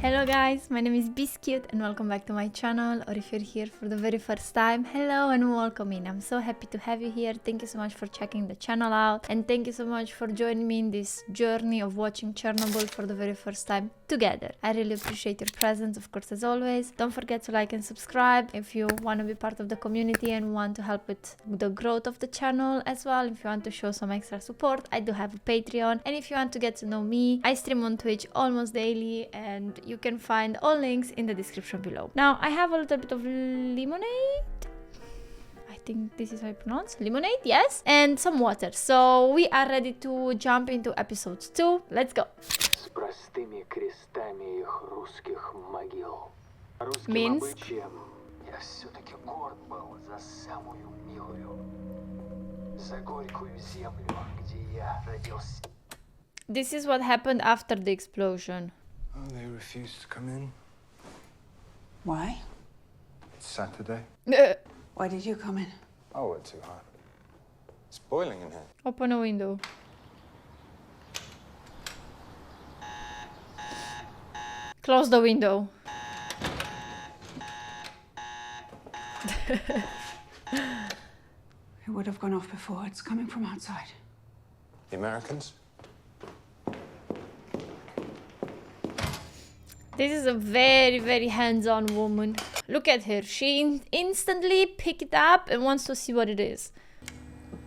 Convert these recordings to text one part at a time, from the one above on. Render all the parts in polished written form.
Hello guys, my name is Biscuit and welcome back to my channel, or if you're here for the very first time, hello and welcome in. I'm so happy to have you here. Thank you so much for checking the channel out, and thank you so much for joining me in this journey of watching Chernobyl for the very first time together. I really appreciate your presence, of course, as always. Don't forget to like and subscribe if you want to be part of the community and want to help with the growth of the channel as well. If you want to show some extra support, I do have a Patreon, and if you want to get to know me, I stream on Twitch almost daily, and you can find all links in the description below. Now, I have a little bit of lemonade. I think this is how I pronounce lemonade, yes, and some water. So we are ready to jump into episode 2. Let's go. Means this is what happened after the explosion. Oh, they refused to come in. Why? It's Saturday. Why did you come in? Oh, it's too hot. It's boiling in here. Open a window. Close the window. It would have gone off before. It's coming from outside. The Americans? This is a very, very hands-on woman. Look at her. She instantly picked it up and wants to see what it is.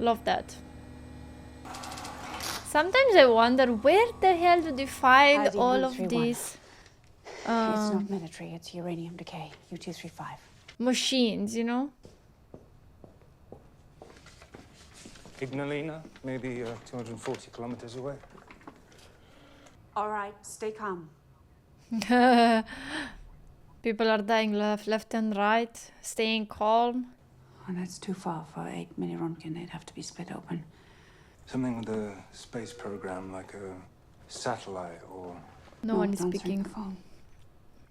Love that. Sometimes I wonder, where the hell do they find ID all of 131. these It's not military, it's uranium decay. U-235. machines, you know? Ignalina, maybe 240 kilometers away. All right, stay calm. People are dying left and right, staying calm. Oh, that's too far for 8 milli Röntgen. They'd have to be split open. Something with a space program, like a satellite or... No one is answering speaking. the phone.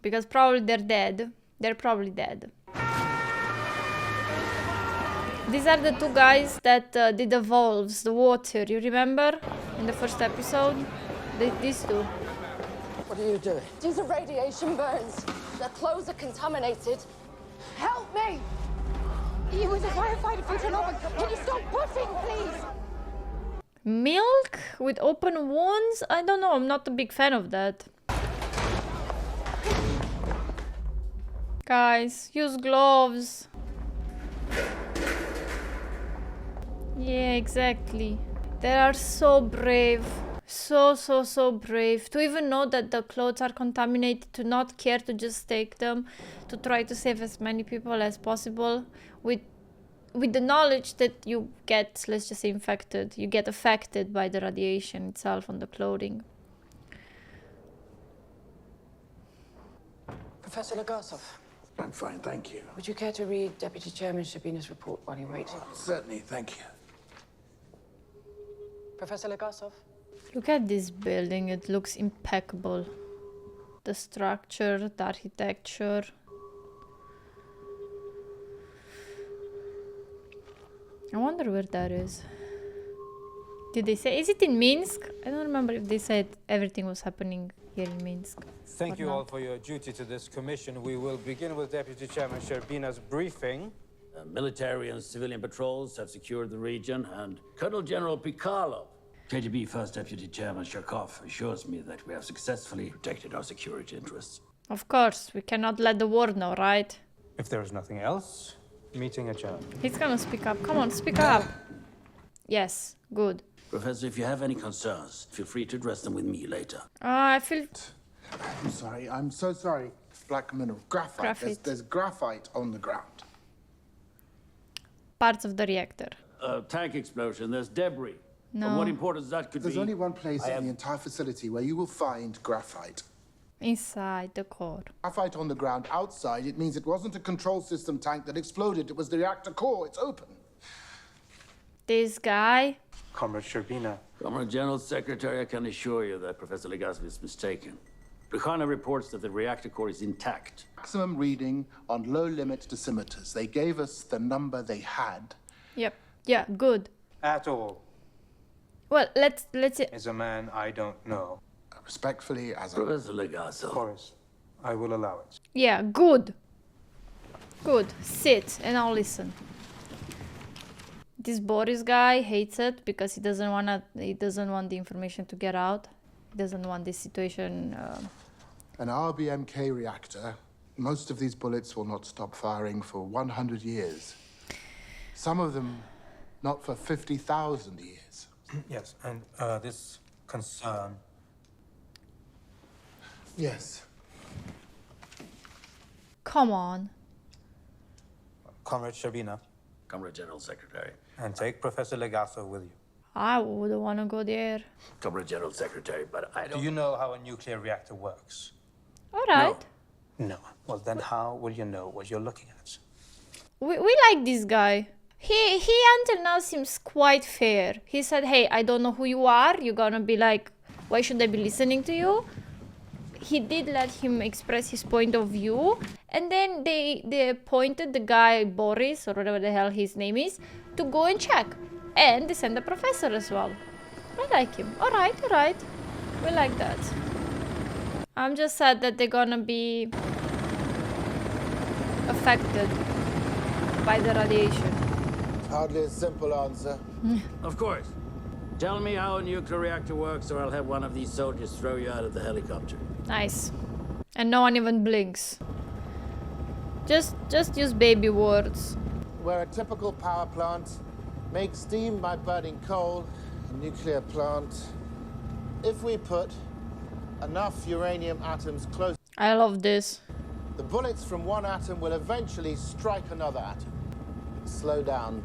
Because probably they're dead. They're probably dead. These are the two guys that did the valves, the water. You remember? In the first episode? These two. What are you doing? These are radiation burns. Their clothes are contaminated. Help me! You was a firefighter from Chernobyl. Can you stop pushing, please? Milk with open wounds? I don't know. I'm not a big fan of that. Guys, use gloves. Yeah, exactly. They are so brave. So brave. To even know that the clothes are contaminated, to not care, to just take them, to try to save as many people as possible with the knowledge that you get, let's just say, infected. You get affected by the radiation itself on the clothing. Professor Legasov, I'm fine, thank you. would you care to read Deputy Chairman Shabina's report while you wait? Certainly, thank you. Professor Legasov? Look at this building, it looks impeccable. The structure, the architecture. I wonder where that is. Did they say, is it in Minsk? I don't remember if they said everything was happening here in Minsk. Thank you all for your duty to this commission. We will begin with Deputy Chairman Sherbina's briefing. Military and civilian patrols have secured the region, and Colonel General Pikalov, KGB First Deputy Chairman Sharkov, assures me that we have successfully protected our security interests. Of course, we cannot let the world know, right? If there is nothing else, meeting adjourned. He's gonna speak up. Come on, speak up. Yes, good. Professor, if you have any concerns, feel free to address them with me later. I feel... I'm sorry, I'm so sorry. Black mineral, graphite. Graphite. There's graphite on the ground. parts of the reactor. Tank explosion, there's debris. No. Of what importance that could There's be? only one place in the entire facility where you will find graphite. Inside the core. Graphite on the ground outside, it means it wasn't a control system tank that exploded, it was the reactor core, it's open. This guy... Comrade Sherbina. Comrade General Secretary, I can assure you that Professor Legasov is mistaken. Plekhanov reports that the reactor core is intact. Maximum reading on low-limit dosimeters. They gave us the number they had. Yep. Yeah, good. At all Well, let's... is a man I don't know. Respectfully, as a... Professor Legasov, Boris. I will allow it. Yeah, good. Good. Sit and I'll listen. This Boris guy hates it because he doesn't want the information to get out. He doesn't want this situation. An RBMK reactor, most of these bullets will not stop firing for 100 years. Some of them not for 50,000 years. Yes, and this concern. Yes. Come on. Comrade Sherbina, Comrade General Secretary. and take Professor Legasso with you. I wouldn't want to go there. Comrade General Secretary, but I Do don't... you know how a nuclear reactor works? All right. No. Well, then how will you know what you're looking at? We like this guy. He until now seems quite fair. He said, hey, I don't know who you are. You're gonna be like, why should I be listening to you? He did let him express his point of view. And then they appointed the guy, Boris, or whatever the hell his name is, to go and check. And they sent the professor as well. I like him. All right. We like that. I'm just sad that they're gonna be affected by the radiation. Hardly a simple answer. Of course. Tell me how a nuclear reactor works, or I'll have one of these soldiers throw you out of the helicopter. Nice. And no one even blinks. Just use baby words. We're a typical power plant. Make steam by burning coal. A nuclear plant. If we put enough uranium atoms close, I love this. the bullets from one atom will eventually strike another atom. Slow down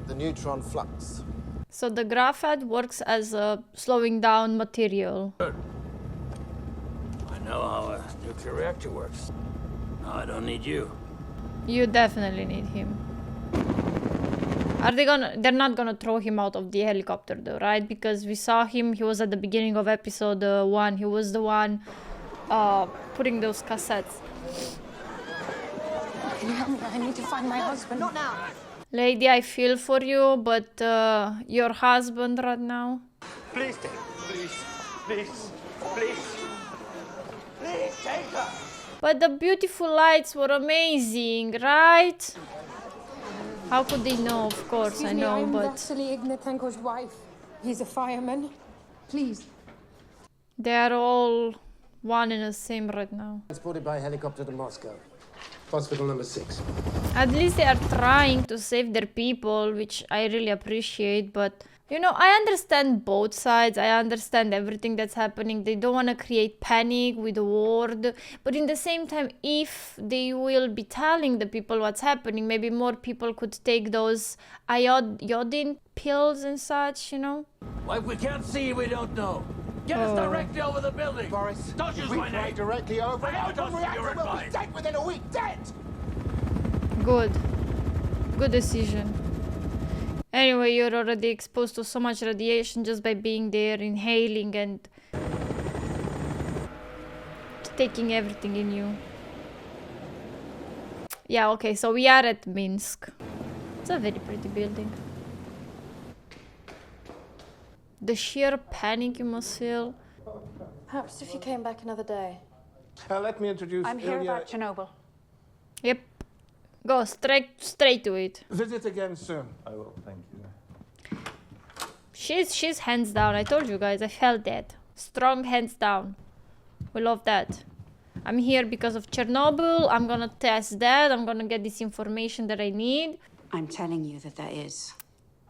the neutron flux. So the graphite works as a slowing down material. Good. I know how a nuclear reactor works. Now I don't need you. You definitely need him. They're not gonna throw him out of the helicopter though, right? Because we saw him, he was at the beginning of episode 1. He was the one putting those cassettes. Can you help me? I need to find my husband. Not now. Lady, I feel for you, but your husband right now. Please take her. Please take her. But the beautiful lights were amazing, right? How could they know? Of course, Excuse I me, know, I'm but Vasily Ignatenko's wife. He's a fireman. Please. they are all one and the same right now. Transported by helicopter to Moscow. Hospital number 6. At least they are trying to save their people, which I really appreciate, but you know, I understand both sides. I understand everything that's happening. They don't want to create panic with the war, but in the same time, if they will be telling the people what's happening, maybe more people could take those iodine pills and such, you know. Well, if we can't see, we don't know. Get us directly over the building. Boris, Don't use we my fly name. directly over. I know, Atom don't reactor your will be advice. dead within a week. Dead. Good decision. Anyway, you're already exposed to so much radiation just by being there, inhaling and taking everything in you. Yeah, okay, so we are at Minsk. It's a very pretty building. The sheer panic you must feel. Perhaps if you came back another day. Let me introduce I'm here Ilya. about Chernobyl. Yep. Go straight to it. Visit again soon. I will, thank you. She's hands down. I told you guys, I felt that. Strong hands down. We love that. I'm here because of Chernobyl. I'm gonna test that. I'm gonna get this information that I need. I'm telling you that there is.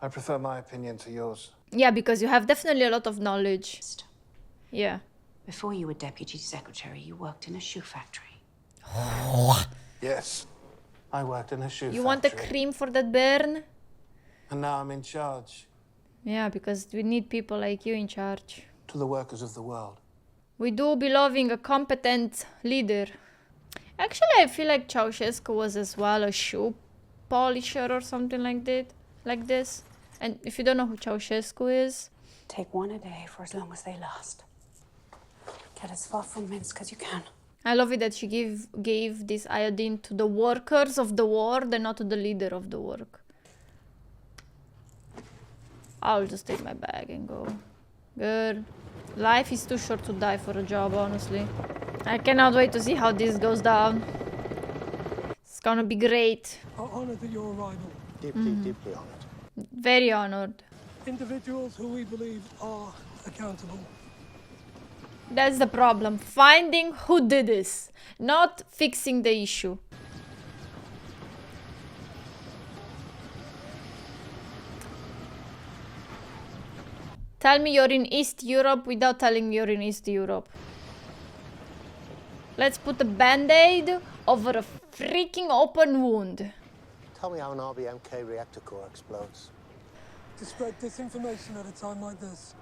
I prefer my opinion to yours. Yeah, because you have definitely a lot of knowledge. Yeah. Before you were deputy secretary, you worked in a shoe factory. Yes. I worked in a shoe You factory. want the cream for that burn? And now I'm in charge. Yeah, because we need people like you in charge. To the workers of the world. We do be loving a competent leader. Actually, I feel like Ceausescu was as well a shoe polisher or something like that, like this. And if you don't know who Ceausescu is, Take one a day for as long as they last. Get as far from Minsk as you can. I love it that she gave this iodine to the workers of the ward and not to the leader of the work. I'll just take my bag and go. Good. Life is too short to die for a job, honestly. I cannot wait to see how this goes down. It's gonna be great. Are honored at your arrival. Deeply honored. Very honored. Individuals who we believe are accountable. That's the problem. Finding who did this, not fixing the issue. Tell me you're in East Europe without telling me you're in East Europe. Let's put a band-aid over a freaking open wound. Tell me how an RBMK reactor core explodes. To spread disinformation at a time like this.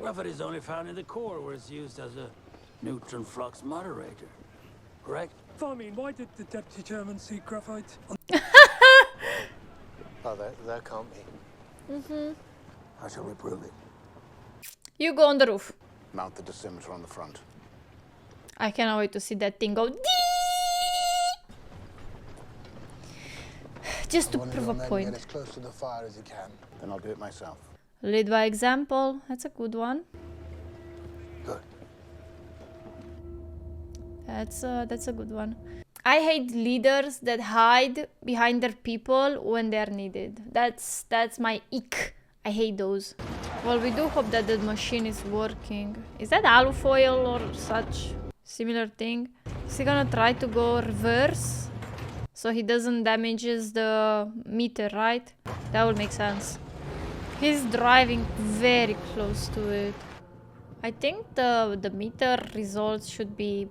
Graphite is only found in the core, where it's used as a neutron flux moderator. Correct? I mean, why did the deputy chairman seek graphite? Oh, there can't be. How shall we prove it? You go on the roof. Mount the dosimeter on the front. I cannot wait to see that thing go dee! Just to prove a point. Get as close to the fire as you can. Then I'll do it myself. Lead by example. That's a good one. Good. That's a good one. I hate leaders that hide behind their people when they're needed. That's my ick. I hate those. Well, we do hope that the machine is working. Is that alufoil or such similar thing? Is he gonna try to go reverse so he doesn't damages the meter, right? That would make sense. He's driving very close to it. I think the meter results should be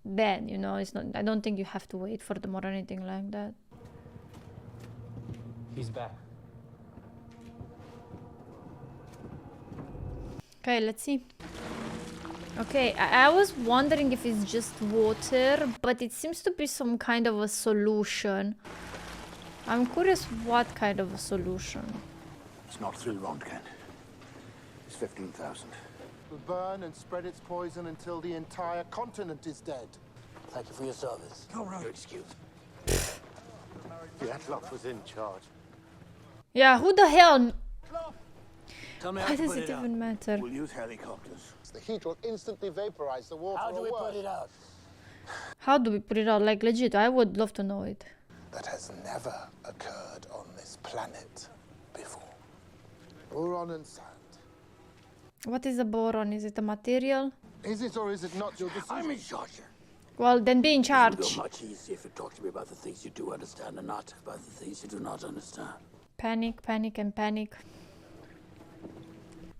then, you know, it's not. I don't think you have to wait for them or anything like that. He's back. Okay, let's see. Okay, I was wondering if it's just water, but it seems to be some kind of a solution. I'm curious what kind of a solution. It's not through Rondken. It's 15,000. It'll burn and spread its poison until the entire continent is dead. Thank you for your service. All right. Your excuse. The Atlas was in charge. Yeah, who the hell? Tell me how Why to does put it it out. even matter? We'll use helicopters. The heat will instantly vaporize the water. How do we or put worse. it out? How do we put it out? Like legit, I would love to know it. That has never occurred on this planet before. Boron and sand. What is a boron? Is it a material? Is it or is it not your decision? I'm in charge here. Well, then be in It would charge. go much easier if you talk to me about the things you do understand and not about the things you do not understand. Panic, panic, and panic.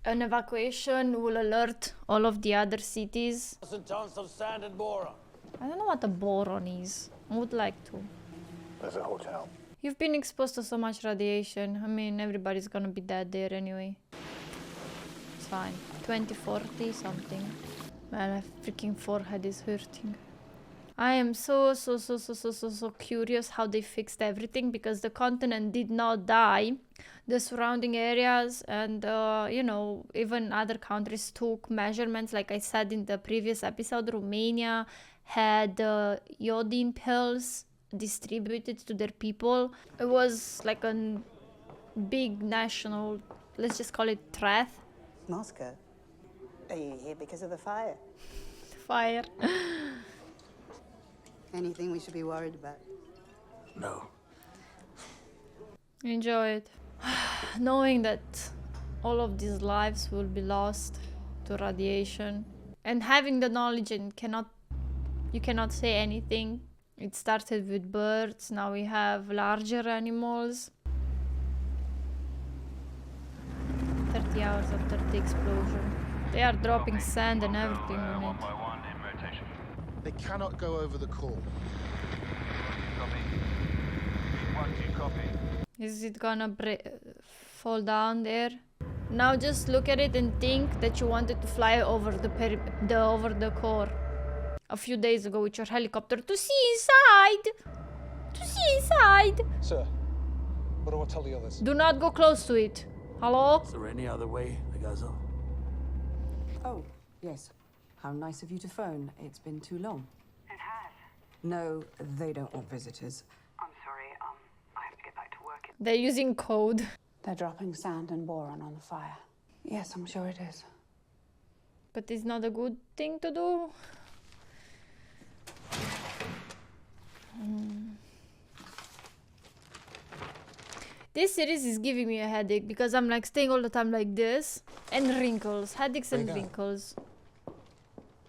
An evacuation will alert all of the other cities. Tons of sand and boron. I don't know what a boron is. I would like to. There's a hotel. You've been exposed to so much radiation. I mean, everybody's gonna be dead there anyway. It's fine. 2040 something. Man, my freaking forehead is hurting. I am so curious how they fixed everything, because the continent did not die. The surrounding areas and, you know, even other countries took measurements. Like I said in the previous episode, Romania had iodine pills distributed to their people. It was like a big national, let's just call it threat. Moscow? Are you here because of the fire? Fire. Anything we should be worried about? No. Enjoy it. Knowing that all of these lives will be lost to radiation, and having the knowledge and you cannot say anything. It started with birds, now we have larger animals. 30 hours after the explosion. They are dropping sand and everything on it. They cannot go over the core. Is it gonna fall down there? Now just look at it and think that you wanted to fly over over the core a few days ago with your helicopter to see inside. To see inside. Sir, what do I tell the others? Do not go close to it. Hello? Is there any other way, Legazo? Oh, yes. How nice of you to phone. It's been too long. It has. No, they don't want visitors. I'm sorry, I have to get back to work. They're using code. They're dropping sand and boron on the fire. Yes, I'm sure it is. But it's not a good thing to do. This series is giving me a headache because I'm like staying all the time like this. And wrinkles. Headaches and wrinkles.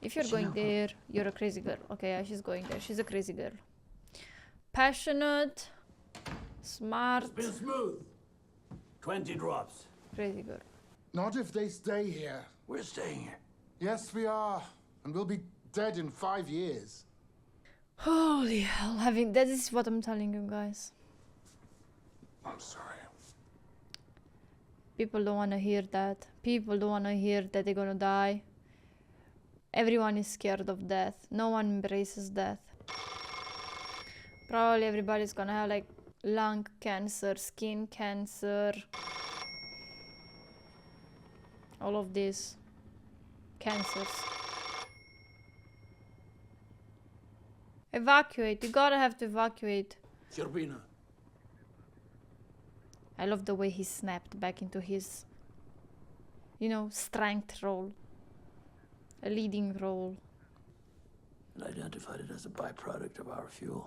If you're going there, you're a crazy girl. Okay, yeah, she's going there. She's a crazy girl. Passionate. Smart. It's been smooth. 20 drops. Crazy girl. Not if they stay here. We're staying here. Yes, we are. And we'll be dead in 5 years. Holy hell. That is what I'm telling you guys. I'm sorry. People don't want to hear that. People don't want to hear that they're gonna die. Everyone is scared of death. No one embraces death. Probably everybody's gonna have like lung cancer, skin cancer. All of these cancers. Evacuate. You gotta have to evacuate. Sherbina. I love the way he snapped back into his, you know, strength role. A leading role. And identified it as a byproduct of our fuel.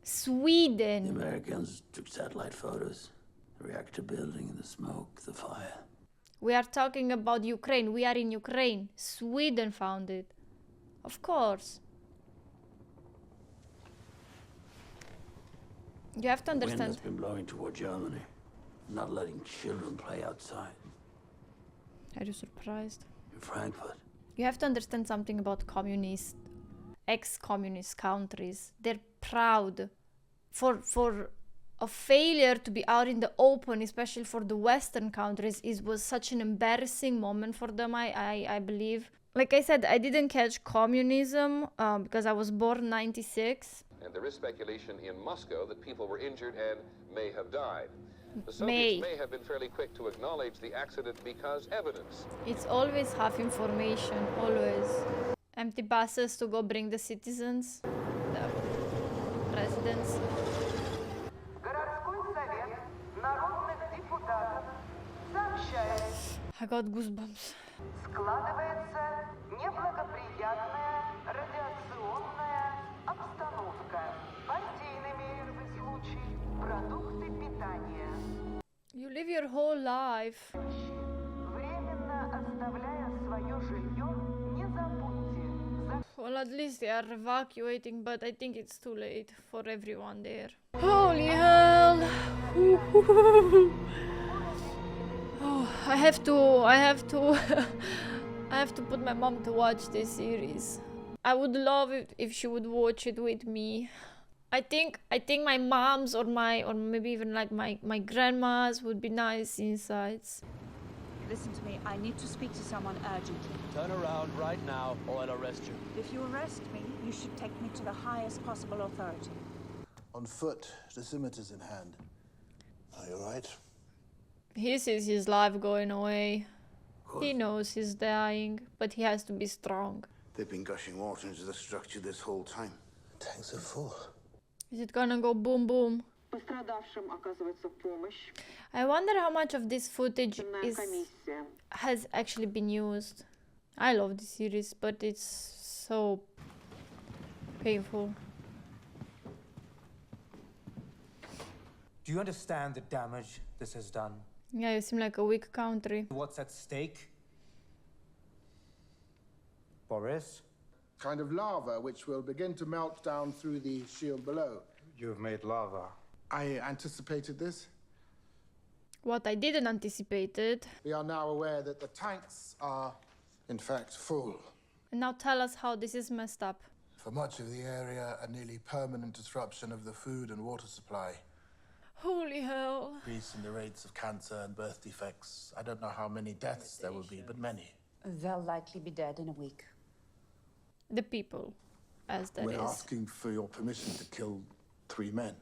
Sweden! The Americans took satellite photos. The reactor building, the smoke, the fire. We are talking about Ukraine. We are in Ukraine. Sweden found it. Of course. You have to The understand. wind has been blowing toward Germany, not letting children play outside. Are you surprised? In Frankfurt. You have to understand something about communist, ex-communist countries. They're proud. For a failure to be out in the open, especially for the Western countries, was such an embarrassing moment for them, I believe. Like I said, I didn't catch communism because I was born in '96. And there is speculation in Moscow that people were injured and may have died. The Soviets may have been fairly quick to acknowledge the accident because evidence. It's always half information, always. Empty buses to go bring the citizens, the residents. I got goosebumps. Складывается неблагоприятная радиационная обстановка. Постельными случаи, продукты питания. You live your whole life. Временно оставляя свое жилье, не забудьте. Well, at least they are evacuating, but I think it's too late for everyone there. Holy hell! Oh, I have to put my mom to watch this series. I would love it if she would watch it with me. I think my mom's or maybe even like my grandma's would be nice insights. Listen to me, I need to speak to someone urgently. Turn around right now or I'll arrest you. If you arrest me, you should take me to the highest possible authority. On foot, dosimeters in hand. Are you right? He sees his life going away. He knows he's dying, but he has to be strong. They've been gushing water into the structure this whole time. Tanks are full. Is it gonna go boom boom? I wonder how much of this footage has actually been used. I love this series, but it's so painful. Do you understand the damage this has done? Yeah, you seem like a weak country. What's at stake? Boris? Kind of lava, which will begin to melt down through the shield below. You've made lava. I anticipated this. What I didn't anticipate it. We are now aware that the tanks are, in fact, full. And now tell us how this is messed up. For much of the area, a nearly permanent disruption of the food and water supply. Holy hell. Increase in the rates of cancer and birth defects. I don't know how many deaths there will be, but many. They'll likely be dead in a week. The people, as that is. We're asking for your permission to kill 3 men.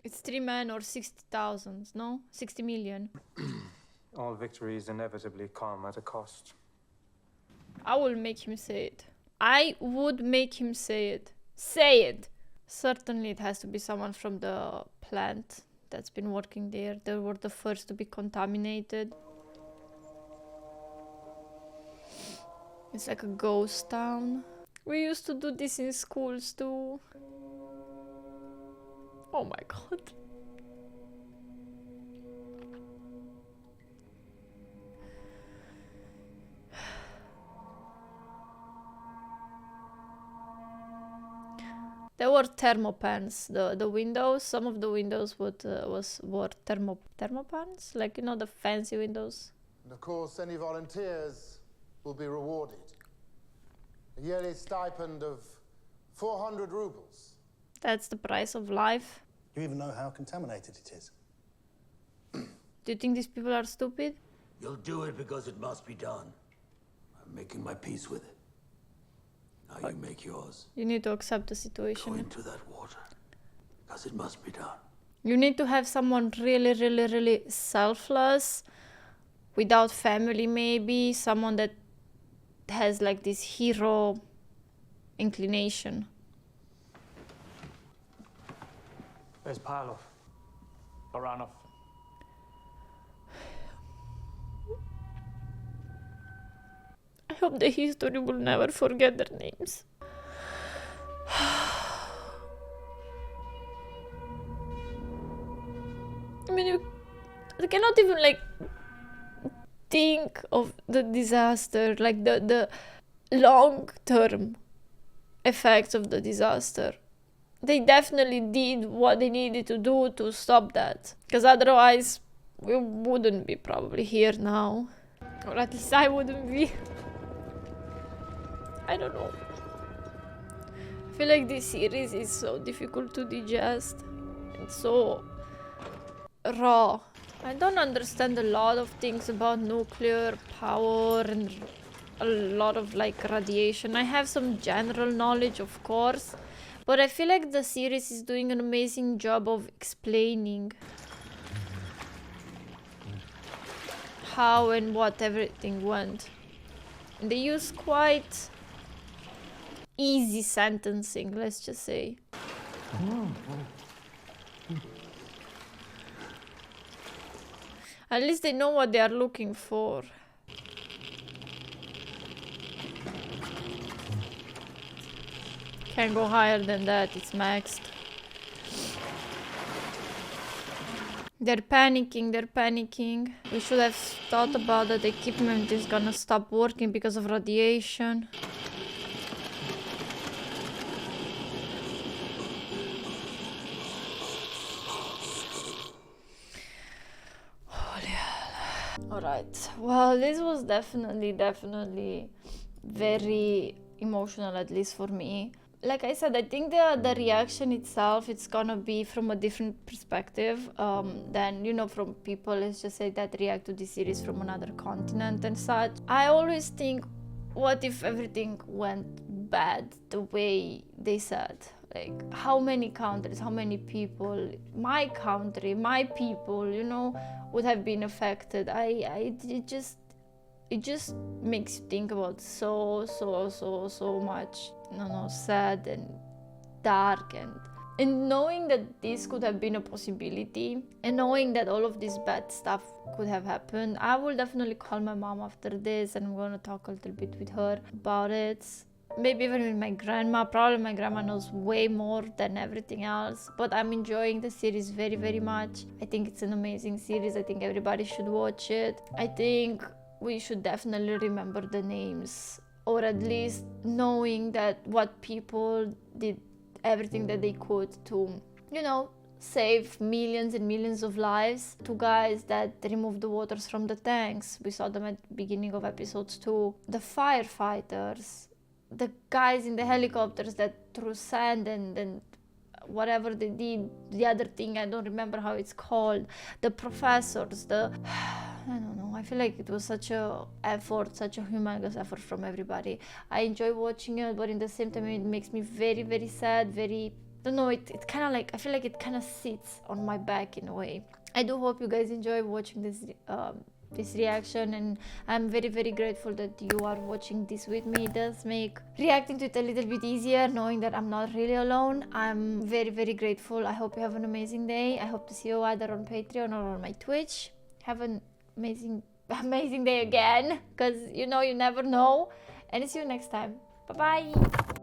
It's 3 men or 60,000, no? 60 million. All victories inevitably come at a cost. I will make him say it. I would make him say it. Say it! Certainly it has to be someone from the plant that's been working there. They were the first to be contaminated. It's like a ghost town. We used to do this in schools too. Oh my god. There were thermopans. The windows, some of the windows were thermopans, like, you know, the fancy windows. And of course, any volunteers will be rewarded. A yearly stipend of 400 rubles. That's the price of life. You even know how contaminated it is. Do you think these people are stupid? You'll do it because it must be done. I'm making my peace with it. Now you make yours. You need to accept the situation. Go into that water, because it must be done. You need to have someone really, really, really selfless, without family maybe, someone that has like this hero inclination. Where's Parlov? Baranov? I hope the history will never forget their names. I mean, you cannot even like think of the disaster, like the long-term effects of the disaster. They definitely did what they needed to do to stop that, because otherwise we wouldn't be probably here now, or at least I wouldn't be. I don't know. I feel like this series is so difficult to digest and so raw. I don't understand a lot of things about nuclear power and a lot of like radiation. I have some general knowledge, of course, but I feel like the series is doing an amazing job of explaining how and what everything went. And they use quite easy sentencing, let's just say. At least they know what they are looking for. Can't go higher than that, it's maxed. They're panicking. We should have thought about that the equipment is gonna stop working because of radiation. Alright, well, this was definitely very emotional, at least for me. Like I said, I think the reaction itself, it's gonna be from a different perspective than, you know, from people, let's just say, that react to this series from another continent and such. I always think, what if everything went bad the way they said? Like, how many countries, how many people, my country, my people, you know, would have been affected. It just makes you think about so much, you know, sad and dark, and knowing that this could have been a possibility, and knowing that all of this bad stuff could have happened. I will definitely call my mom after this, and I'm gonna talk a little bit with her about it. Maybe even with my grandma. Probably my grandma knows way more than everything else, but I'm enjoying the series very much. I think it's an amazing series. I think everybody should watch it. I think we should definitely remember the names, or at least knowing that what people did everything that they could to, you know, save millions and millions of lives. Two guys that removed the waters from the tanks, we saw them at the beginning of episodes 2. The firefighters, the guys in the helicopters that threw sand and whatever they did, the other thing, I don't remember how it's called, the professors, I don't know, I feel like it was such a effort, such a humongous effort from everybody. I enjoy watching it, but in the same time it makes me very sad, I don't know, it kind of like, I feel like it kind of sits on my back in a way. I do hope you guys enjoy watching this reaction, and I'm very grateful that you are watching this with me. It does make reacting to it a little bit easier, knowing that I'm not really alone. I'm very grateful. I hope you have an amazing day. I hope to see you either on Patreon or on my Twitch. Have an amazing day again, because you know, you never know. and see you next time. Bye bye.